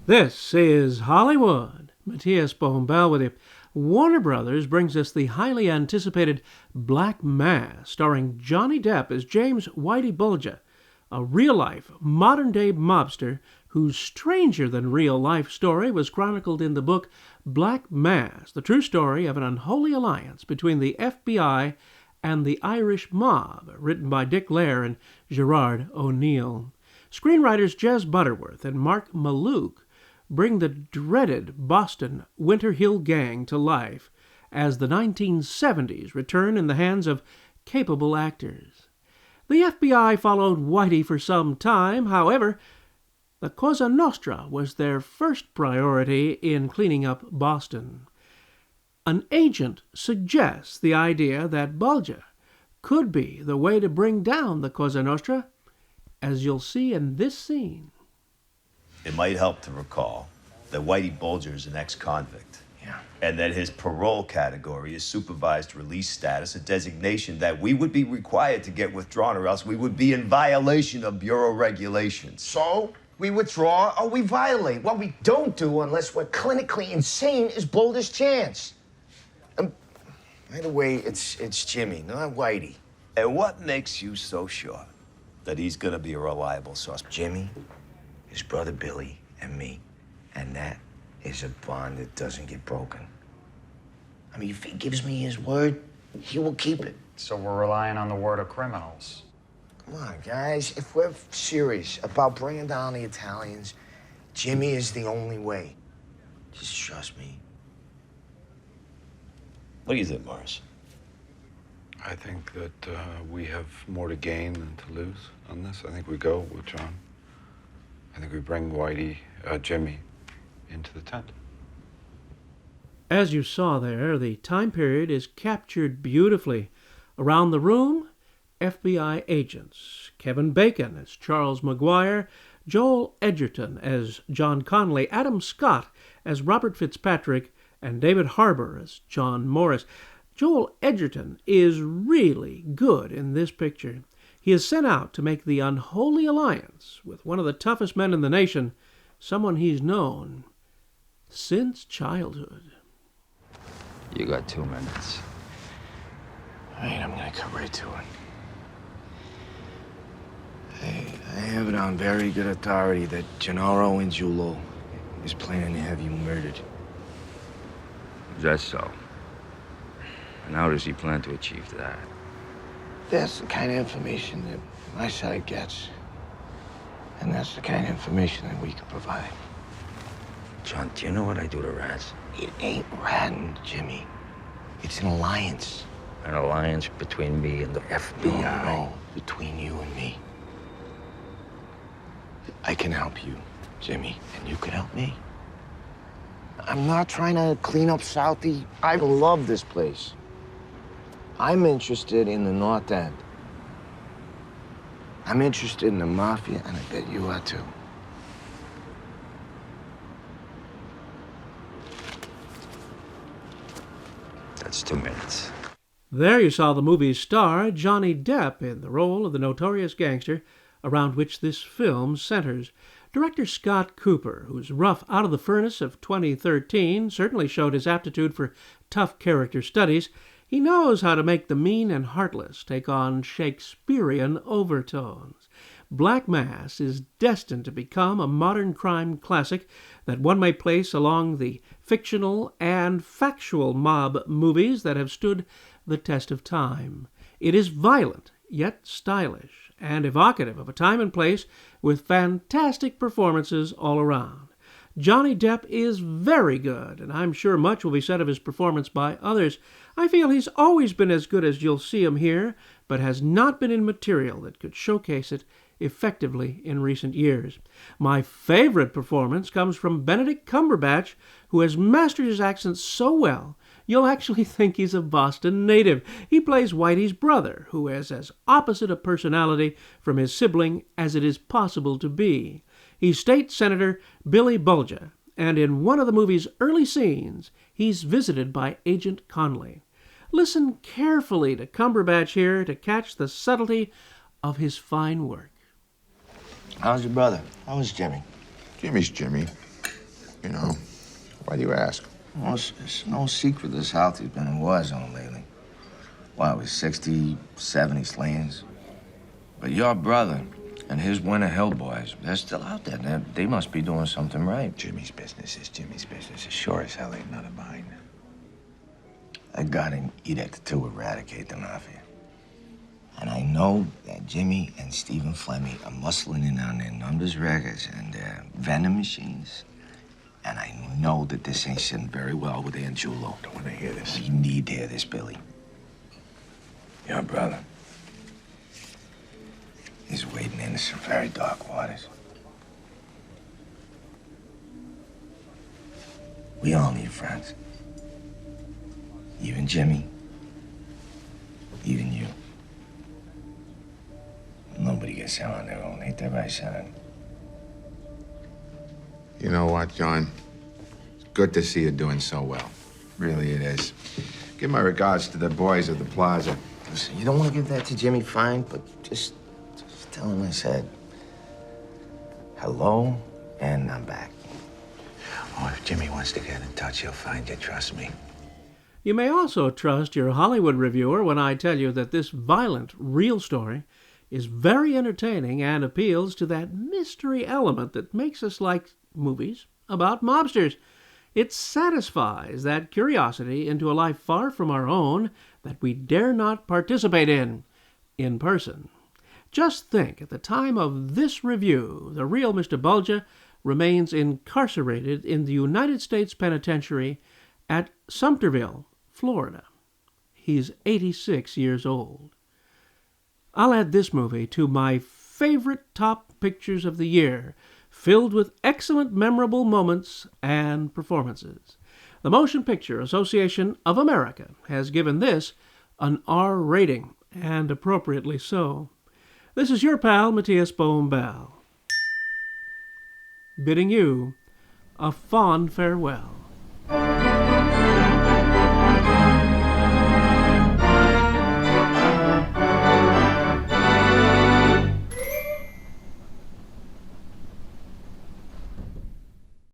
This is Hollywood. Matías Bombal with you. Warner Brothers brings us the highly anticipated Black Mass, starring Johnny Depp as James Whitey Bulger, a real-life, modern-day mobster whose stranger-than-real-life story was chronicled in the book Black Mass, the true story of an unholy alliance between the FBI and the Irish mob, written by Dick Lair and Gerard O'Neill. Screenwriters Jez Butterworth and Mark Mallouk bring the dreaded Boston Winter Hill Gang to life as the 1970s return in the hands of capable actors. The FBI followed Whitey for some time. However, the Cosa Nostra was their first priority in cleaning up Boston. An agent suggests the idea that Bulger could be the way to bring down the Cosa Nostra, as you'll see in this scene. It might help to recall that Whitey Bulger is an ex-convict. Yeah. And that his parole category is supervised release status, a designation that we would be required to get withdrawn, or else we would be in violation of Bureau regulations. So, we withdraw or we violate. What we don't do unless we're clinically insane is blow this chance. By the way, it's Jimmy, not Whitey. And what makes you so sure that he's gonna be a reliable suspect? Jimmy, his brother Billy, and me. And that is a bond that doesn't get broken. I mean, if he gives me his word, he will keep it. So we're relying on the word of criminals. Come on, guys. If we're serious about bringing down the Italians, Jimmy is the only way. Just trust me. What do you think, Morris? I think that we have more to gain than to lose on this. I think we go with John. I think we bring Jimmy, into the tent. As you saw there, the time period is captured beautifully. Around the room, FBI agents. Kevin Bacon as Charles McGuire, Joel Edgerton as John Connolly, Adam Scott as Robert Fitzpatrick, and David Harbour as John Morris. Joel Edgerton is really good in this picture. He is sent out to make the unholy alliance with one of the toughest men in the nation, someone he's known since childhood. You got 2 minutes. All right, I'm gonna cut right to it. I have it on very good authority that Gennaro Angiulo is planning to have you murdered. Is that so? And how does he plan to achieve that? That's the kind of information that my side gets. And that's the kind of information that we can provide. John, do you know what I do to rats? It ain't ratting, Jimmy. It's an alliance. An alliance between me and the FBI? No, between you and me. I can help you, Jimmy, and you can help me. I'm not trying to clean up Southie. I love this place. I'm interested in the North End. I'm interested in the Mafia, and I bet you are too. That's 2 minutes. There you saw the movie's star, Johnny Depp, in the role of the notorious gangster around which this film centers. Director Scott Cooper, whose rough Out of the Furnace of 2013 certainly showed his aptitude for tough character studies, he knows how to make the mean and heartless take on Shakespearean overtones. Black Mass is destined to become a modern crime classic that one may place along the fictional and factual mob movies that have stood the test of time. It is violent, yet stylish, and evocative of a time and place with fantastic performances all around. Johnny Depp is very good, and I'm sure much will be said of his performance by others. I feel he's always been as good as you'll see him here, but has not been in material that could showcase it effectively in recent years. My favorite performance comes from Benedict Cumberbatch, who has mastered his accent so well you'll actually think he's a Boston native. He plays Whitey's brother, who has as opposite a personality from his sibling as it is possible to be. He's State Senator Billy Bulger, and in one of the movie's early scenes, he's visited by Agent Connolly. Listen carefully to Cumberbatch here to catch the subtlety of his fine work. How's your brother? How is Jimmy? Jimmy's Jimmy. You know, why do you ask? Well, it's no secret this South has been in war zone lately. Well, it was 60, 70 slayings. But your brother and his Winter Hill boys, they're still out there. They must be doing something right. Jimmy's business is Jimmy's business. As sure as hell ain't none of mine. I got an edict to eradicate the mafia. And I know that Jimmy and Stephen Fleming are muscling in on their numbers records and their vending machines. And I know that this ain't sitting very well with Aunt Julo. Don't want to hear this. You need to hear this, Billy. Your brother is wading into some very dark waters. We all need friends. Even Jimmy. Even you. Nobody gets out on their own. Ain't that right, son? You know what, John? It's good to see you doing so well. Really it is. Give my regards to the boys of the plaza. Listen, you don't want to give that to Jimmy, fine, but just tell him I said hello and I'm back. Oh, if Jimmy wants to get in touch, he'll find you, trust me. You may also trust your Hollywood reviewer when I tell you that this violent, real story is very entertaining and appeals to that mystery element that makes us like movies about mobsters. It satisfies that curiosity into a life far from our own that we dare not participate in person. Just think, at the time of this review, the real Mr. Bulger remains incarcerated in the United States Penitentiary at Sumterville, Florida. He's 86 years old. I'll add this movie to my favorite top pictures of the year, filled with excellent memorable moments and performances. The Motion Picture Association of America has given this an R rating, and appropriately so. This is your pal, Matías Bombal, bidding you a fond farewell.